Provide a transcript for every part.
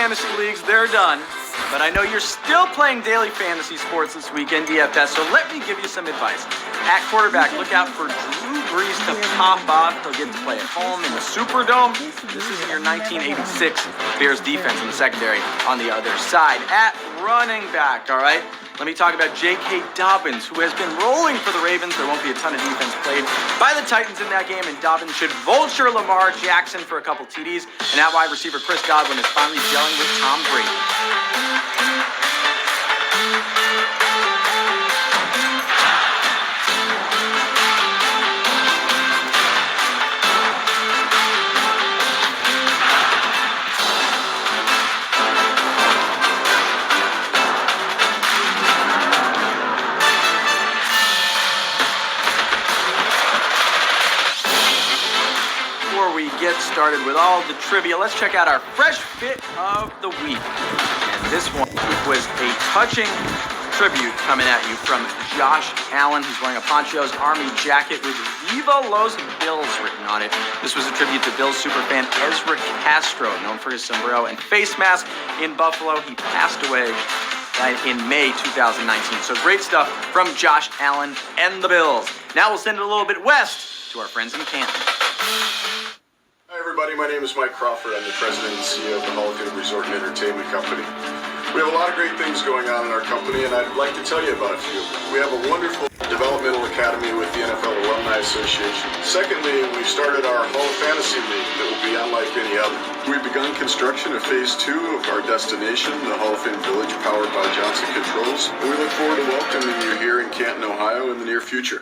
fantasy leagues, they're done. But I know you're still playing daily fantasy sports this weekend, DFS, so let me give you some advice. At quarterback, look out for Drew Brees to pop off. He'll get to play at home in the Superdome. This isn't your 1986 Bears defense in the secondary on the other side. At running back, all right? Let me talk about J.K. Dobbins, who has been rolling for the Ravens. There won't be a ton of defense played by the Titans in that game, and Dobbins should vulture Lamar Jackson for a couple TDs. And at wide receiver, Chris Godwin is finally gelling with Tom Brady. Get started with all the trivia. Let's check out our fresh fit of the week. And this one was a touching tribute coming at you from Josh Allen. He's wearing a Poncho's Army jacket with Viva Los Bills written on it. This was a tribute to Bills superfan Ezra Castro, known for his sombrero and face mask in Buffalo. He passed away in May 2019. So great stuff from Josh Allen and the Bills. Now we'll send it a little bit west to our friends in Canton. Hi everybody, my name is Mike Crawford. I'm the president and CEO of the HofT Resort and Entertainment Company. We have a lot of great things going on in our company, and I'd like to tell you about a few. We have a wonderful developmental academy with the NFL Alumni Association. Secondly, we've started our Hall of Fantasy League that will be unlike any other. We've begun construction of Phase 2 of our destination, the Hall of Fame Village, powered by Johnson Controls, and we look forward to welcoming you here in Canton, Ohio in the near future.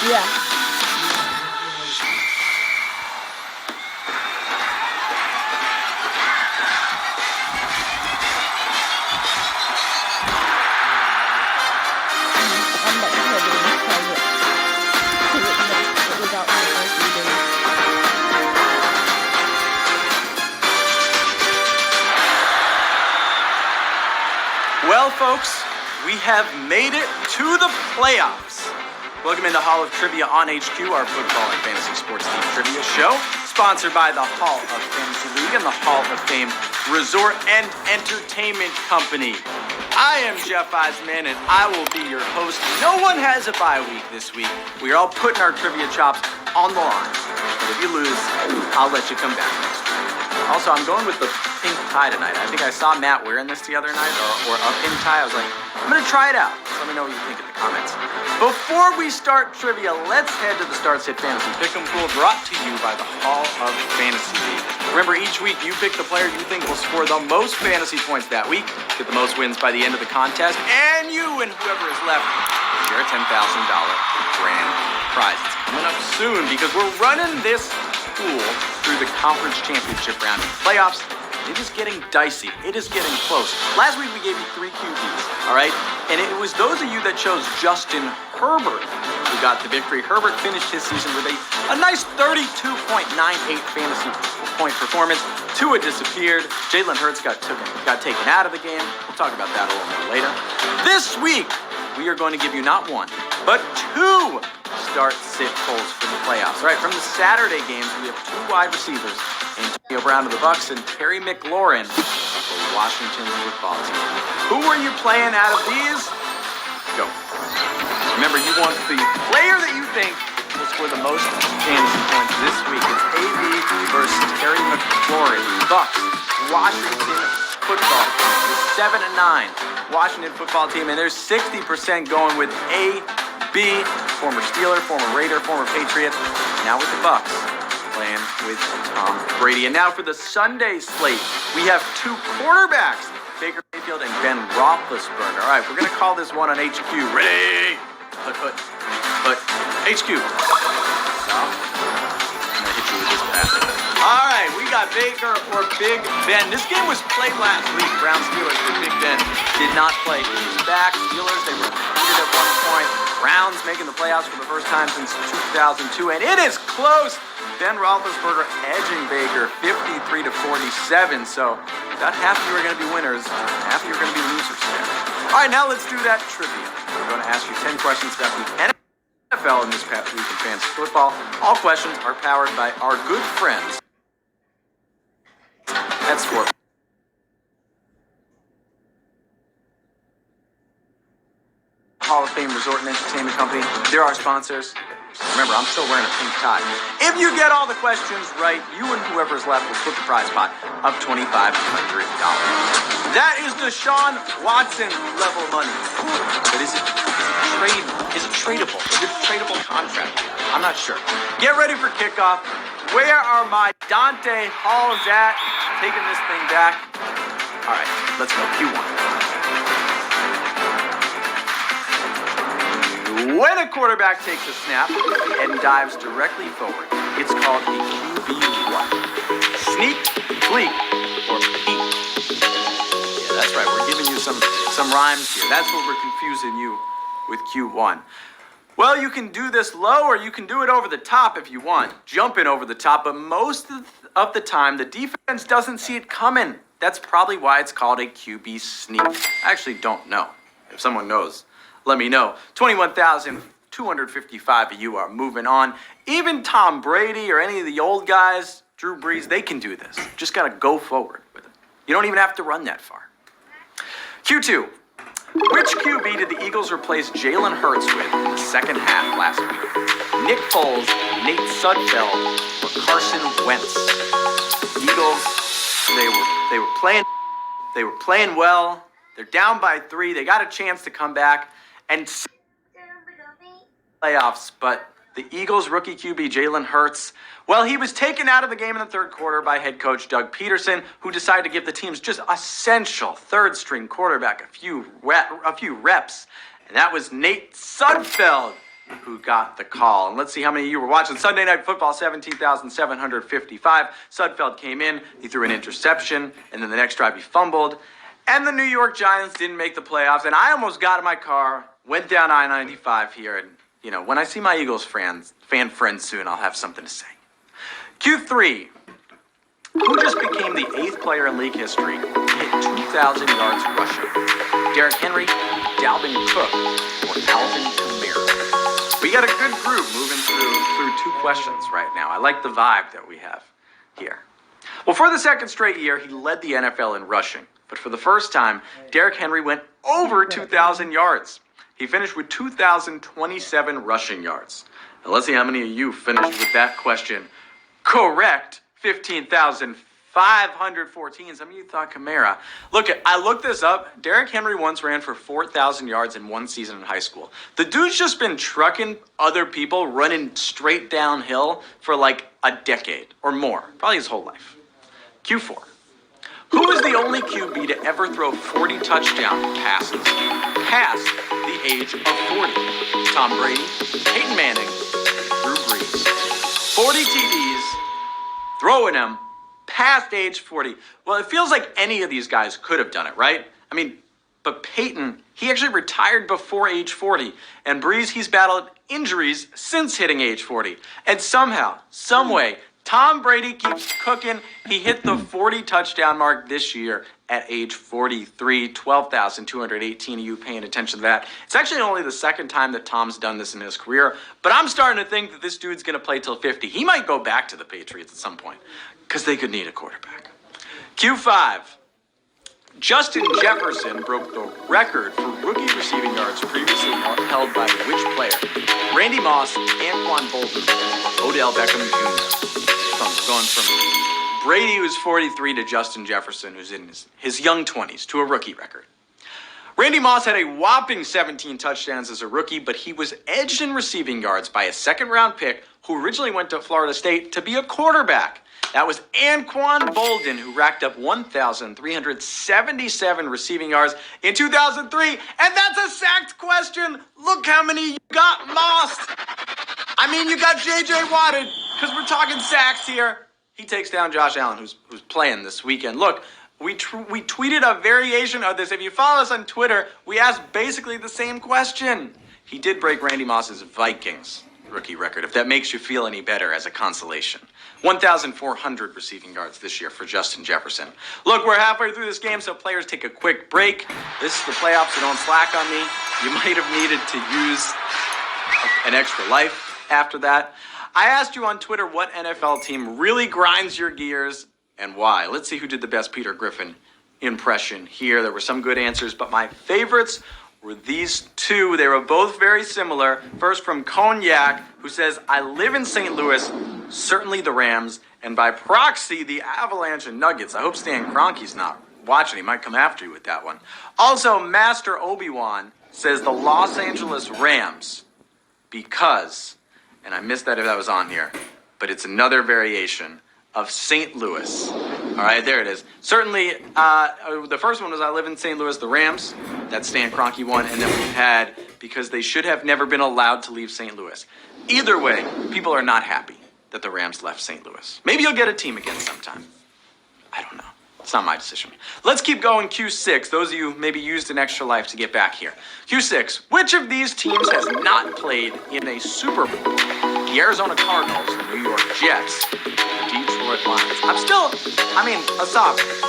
Yeah. Well, folks, we have made it to the playoffs. Welcome into Hall of Trivia on HQ, our football and fantasy sports team trivia show, sponsored by the Hall of Fantasy League and the Hall of Fame Resort and Entertainment Company. I am Jeff Eisman, and I will be your host. No one has a bye week this week. We are all putting our trivia chops on the line. But if you lose, I'll let you come back next week. Also, I'm going with the pink tie tonight. I think I saw Matt wearing this the other night, or a pink tie. I was like, I'm going to try it out. Let me know what you think in the comments. Before we start trivia, let's head to the Start Sit Fantasy Pick'em Pool, brought to you by the Hall of Fantasy League. Remember, each week you pick the player you think will score the most fantasy points that week, get the most wins by the end of the contest, and you and whoever is left share a $10,000 grand prize. It's coming up soon because we're running this pool through the conference championship round of playoffs. It is getting dicey. It is getting close. Last week we gave you 3 QBs, all right? And it was those of you that chose Justin Herbert who got the victory. Herbert finished his season with a nice 32.98 fantasy point performance. Tua disappeared. Jalen Hurts got taken out of the game. We'll talk about that a little more later. This week, we are going to give you not 1, but 2 start-sit polls for the playoffs. All right, from the Saturday games, we have 2 wide receivers, Antonio Brown of the Bucs and Terry McLaurin of the Washington football team. Who are you playing out of these? Go. Remember, you want the player that you think will score the most fantasy points this week. It's AB versus Terry McLaurin. Bucs, Washington football team. The 7-9 Washington football team, and there's 60% going with AB, former Steeler, former Raider, former Patriot. Now with the Bucs, playing time with Tom Brady. And now for the Sunday slate, we have two quarterbacks, Baker Mayfield and Ben Roethlisberger. All right, we're going to call this one on HQ. Ready? Put. HQ. Stop. I'm going to hit you with this pass. All right, we got Baker or Big Ben. This game was played last week. Browns Steelers, but Big Ben did not play. He's back. Steelers, they were defeated at one point. Browns making the playoffs for the first time since 2002, and it is close. Ben Roethlisberger edging Baker 53-47. So about half of you are going to be winners, half of you are going to be losers there. All right, now let's do that trivia. I'm going to ask you 10 questions about the NFL in this past week in fantasy football. All questions are powered by our good friends at Sport. Hall of Fame Resort and Entertainment Company. They're our sponsors. Remember, I'm still wearing a pink tie. If you get all the questions right, you and whoever's left will split the prize pot of $2,500. That is Deshaun Watson level money. But is it tradable? Is it a tradable contract? I'm not sure. Get ready for kickoff. Where are my Dante Halls at? Taking this thing back. All right, let's go. Q1. When a quarterback takes a snap and dives directly forward, it's called a QB what? Sneak, fleek, or peek? Yeah, that's right. We're giving you some rhymes here. That's what we're confusing you with Q1. Well, you can do this low or you can do it over the top if you want. Jumping over the top, but most of the time, the defense doesn't see it coming. That's probably why it's called a QB sneak. I actually don't know. If someone knows, let me know. 21,255 of you are moving on. Even Tom Brady or any of the old guys, Drew Brees, they can do this. Just got to go forward with it. You don't even have to run that far. Q2. Which QB did the Eagles replace Jalen Hurts with in the second half last week? Nick Foles, Nate Sudfeld, or Carson Wentz? Eagles, they were playing well. They're down by 3. They got a chance to come back and playoffs, but the Eagles rookie QB Jalen Hurts, well, he was taken out of the game in the third quarter by head coach Doug Peterson, who decided to give the team's just essential third-string quarterback a few reps, and that was Nate Sudfeld who got the call. And let's see how many of you were watching Sunday Night Football, 17,755. Sudfeld came in, he threw an interception, and then the next drive he fumbled. And the New York Giants didn't make the playoffs, and I almost got in my car, went down I-95 here, and, you know, when I see my Eagles fan friends soon, I'll have something to say. Q3. Who just became the 8th player in league history to hit 2,000 yards rushing? Derrick Henry, Dalvin Cook, or Alvin Kamara? We got a good group moving through 2 questions right now. I like the vibe that we have here. Well, for the second straight year, he led the NFL in rushing. But for the first time, Derrick Henry went over 2,000 yards. He finished with 2,027 rushing yards. Now let's see how many of you finished with that question correct. 15,514. Some of you thought Kamara. I looked this up. Derrick Henry once ran for 4,000 yards in one season in high school. The dude's just been trucking other people, running straight downhill for like a decade or more. Probably his whole life. Q4. Who is the only QB to ever throw 40 touchdown passes past the age of 40? Tom Brady, Peyton Manning, Drew Brees. 40 TDs, throwing them past age 40. Well, it feels like any of these guys could have done it, right? I mean, but Peyton, he actually retired before age 40. And Brees, he's battled injuries since hitting age 40. And somehow, some way, Tom Brady keeps cooking. He hit the 40 touchdown mark this year at age 43, 12,218 of you paying attention to that. It's actually only the second time that Tom's done this in his career, but I'm starting to think that this dude's going to play till 50. He might go back to the Patriots at some point because they could need a quarterback. Q5. Justin Jefferson broke the record for rookie receiving yards previously held by which player? Randy Moss, Anquan Bolden, Odell Beckham Jr. Going from Brady, who's 43, to Justin Jefferson, who's in his young 20s, to a rookie record. Randy Moss had a whopping 17 touchdowns as a rookie, but he was edged in receiving yards by a second-round pick who originally went to Florida State to be a quarterback. That was Anquan Bolden, who racked up 1,377 receiving yards in 2003. And that's a sacked question. Look how many you got, Moss. I mean, you got J.J. Watt, because we're talking sacks here. He takes down Josh Allen, who's playing this weekend. Look, we tweeted a variation of this. If you follow us on Twitter, we asked basically the same question. He did break Randy Moss's Vikings rookie record, if that makes you feel any better as a consolation. 1,400 receiving yards this year for Justin Jefferson. Look, we're halfway through this game, so players take a quick break. This is the playoffs, so don't slack on me. You might have needed to use an extra life after that. I asked you on Twitter what NFL team really grinds your gears and why. Let's see who did the best Peter Griffin impression here. There were some good answers, but my favorites were these two. They were both very similar. First from Cognac, who says, I live in St. Louis, certainly the Rams, and by proxy, the Avalanche and Nuggets. I hope Stan Kroenke's not watching. He might come after you with that one. Also, Master Obi-Wan says the Los Angeles Rams because, and I missed that if that was on here, but it's another variation of St. Louis. All right, there it is. Certainly, the first one was I live in St. Louis, the Rams. That's Stan Kroenke one. And then we had because they should have never been allowed to leave St. Louis. Either way, people are not happy that the Rams left St. Louis. Maybe you'll get a team again sometime. I don't know. It's not my decision. Let's keep going. Q6. Those of you maybe used an extra life to get back here. Q6. Which of these teams has not played in a Super Bowl? The Arizona Cardinals, the New York Jets, the Detroit Lions. Asaf,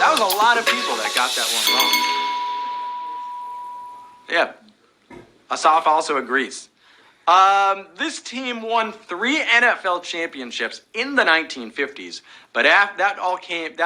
that was a lot of people that got that one wrong. Yeah. Asaf also agrees. This team won 3 NFL championships in the 1950s, but that all came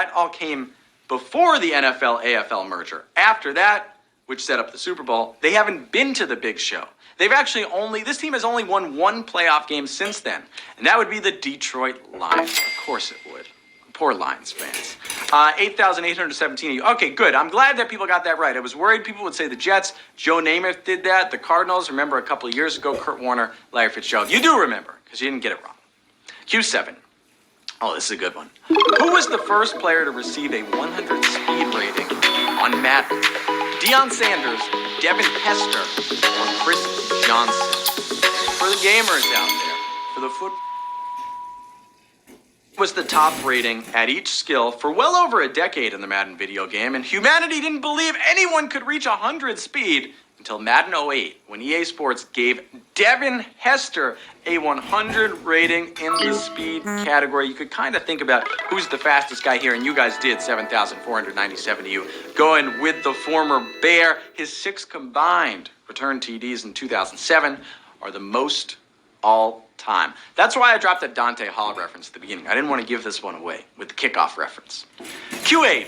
before the NFL-AFL merger. After that, which set up the Super Bowl, they haven't been to the big show. This team has only won 1 playoff game since then, and that would be the Detroit Lions. Of course it would. Poor Lions fans. 8,817 of you. Okay, good. I'm glad that people got that right. I was worried people would say the Jets. Joe Namath did that. The Cardinals, remember a couple of years ago, Kurt Warner, Larry Fitzgerald. You do remember, because you didn't get it wrong. Q7. Oh, this is a good one. Who was the first player to receive a 100 speed rating on Madden? Deion Sanders, Devin Hester, or Chris Johnson? For the gamers out there, for the football, was the top rating at each skill for well over a decade in the Madden video game, and humanity didn't believe anyone could reach 100 speed until Madden 08, when EA Sports gave Devin Hester a 100 rating in the speed category. You could kind of think about who's the fastest guy here, and you guys did, 7,497 of you, going with the former Bear. His 6 combined return TDs in 2007 are the most all time. That's why I dropped that Dante Hall reference at the beginning. I didn't want to give this one away with the kickoff reference. Q8.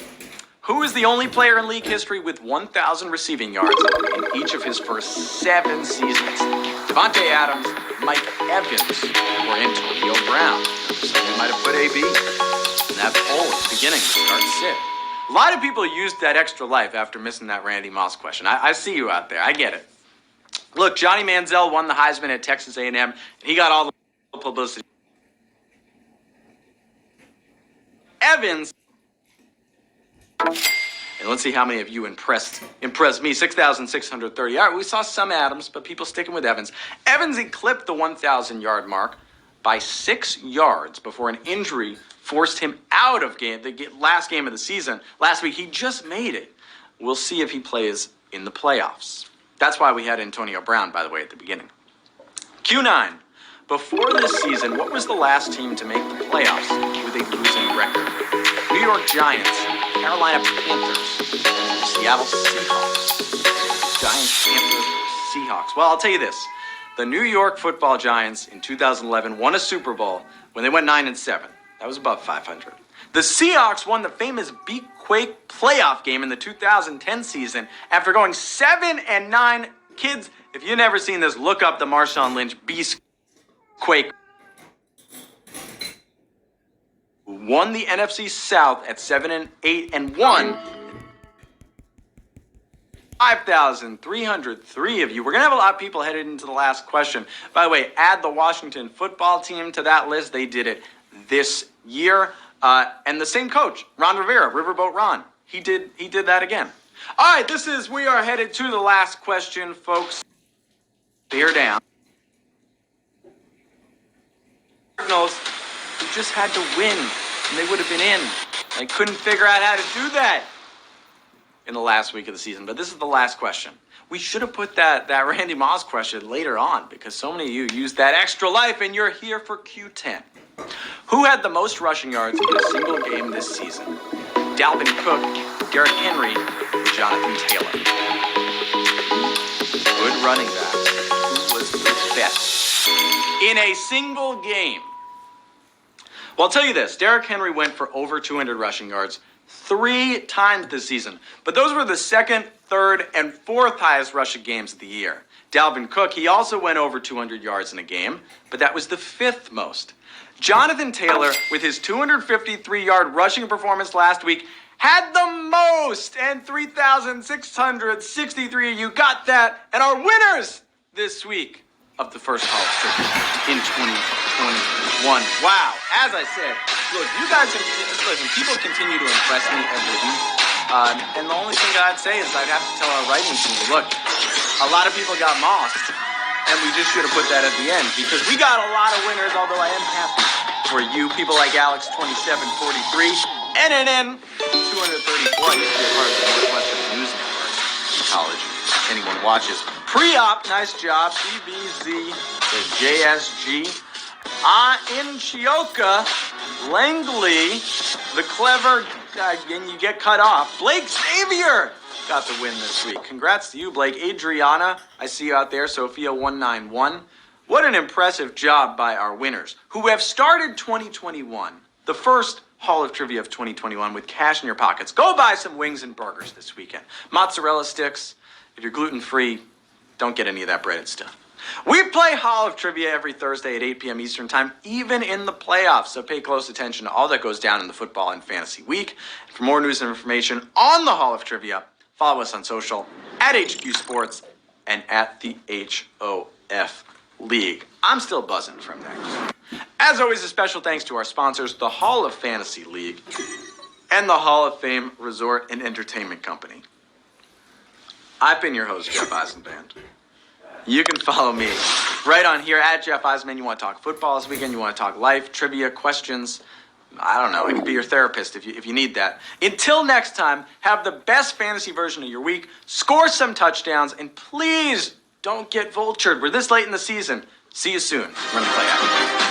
Who is the only player in league history with 1,000 receiving yards in each of his first 7 seasons? Devontae Adams, Mike Evans, or Antonio Brown? Some of you might have put AB in that poll at the beginning to start sit. A lot of people used that extra life after missing that Randy Moss question. I see you out there. I get it. Look, Johnny Manziel won the Heisman at Texas A&M, and he got all the publicity. Evans, and let's see how many of you impressed me. 6,630. All right, we saw some Adams, but people sticking with Evans. Evans eclipsed the 1,000-yard mark by 6 yards before an injury forced him out of the last game of the season. Last week, he just made it. We'll see if he plays in the playoffs. That's why we had Antonio Brown, by the way, at the beginning. Q9. Before this season, what was the last team to make the playoffs with a losing record? New York Giants, Carolina Panthers, Seattle Seahawks. Giants, Panthers, Seahawks. Well, I'll tell you this. The New York Football Giants in 2011 won a Super Bowl when they went 9-7. That was above 500. The Seahawks won the famous Beat Quake playoff game in the 2010 season after going 7-9. Kids, if you've never seen this, look up the Marshawn Lynch Beast Quake. Won the NFC South at 7-8 and won 5,303 of you. We're going to have a lot of people headed into the last question. By the way, add the Washington football team to that list. They did it this year. And the same coach, Ron Rivera, Riverboat Ron. He did that again. All right, we are headed to the last question, folks. Bear down. Cardinals, who just had to win, and they would have been in. They couldn't figure out how to do that in the last week of the season. But this is the last question. We should have put that Randy Moss question later on because so many of you used that extra life, and you're here for Q10. Who had the most rushing yards in a single game this season? Dalvin Cook, Derrick Henry, Jonathan Taylor. Good running back. Who was the best in a single game? Well, I'll tell you this. Derrick Henry went for over 200 rushing yards 3 times this season. But those were the second, third, and fourth highest rushing games of the year. Dalvin Cook, he also went over 200 yards in a game, but that was the 5th most. Jonathan Taylor, with his 253-yard rushing performance last week, had the most, and 3,663 of you got that, and our winners this week of the first college trip in 2021. Wow. As I said, look, you guys, listen, people continue to impress me every week. And the only thing that I'd say is I'd have to tell our writing team, look, a lot of people got mossed, and we just should have put that at the end because we got a lot of winners, although I am happy for you. People like Alex2743, NNN 234, I used to be a part of the Northwestern News Network in college. Anyone watches. Pre-op, nice job. CBZ, the JSG. In Chioka, Langley, the clever, and you get cut off. Blake Xavier got the win this week. Congrats to you, Blake. Adriana, I see you out there. Sophia191. What an impressive job by our winners, who have started 2021, the first Hall of Trivia of 2021, with cash in your pockets. Go buy some wings and burgers this weekend. Mozzarella sticks. If you're gluten-free, don't get any of that breaded stuff. We play Hall of Trivia every Thursday at 8 p.m. Eastern Time, even in the playoffs. So pay close attention to all that goes down in the football and fantasy week. For more news and information on the Hall of Trivia, follow us on social at HQ Sports and at the HOF League. I'm still buzzing from that. As always, a special thanks to our sponsors, the Hall of Fantasy League and the Hall of Fame Resort and Entertainment Company. I've been your host, Jeff Eisenband. You can follow me right on here at Jeff Eisenman. You want to talk football this weekend, you want to talk life, trivia, questions. I don't know. I could be your therapist if you need that. Until next time, have the best fantasy version of your week. Score some touchdowns, and please don't get vultured. We're this late in the season. See you soon. Run the play out.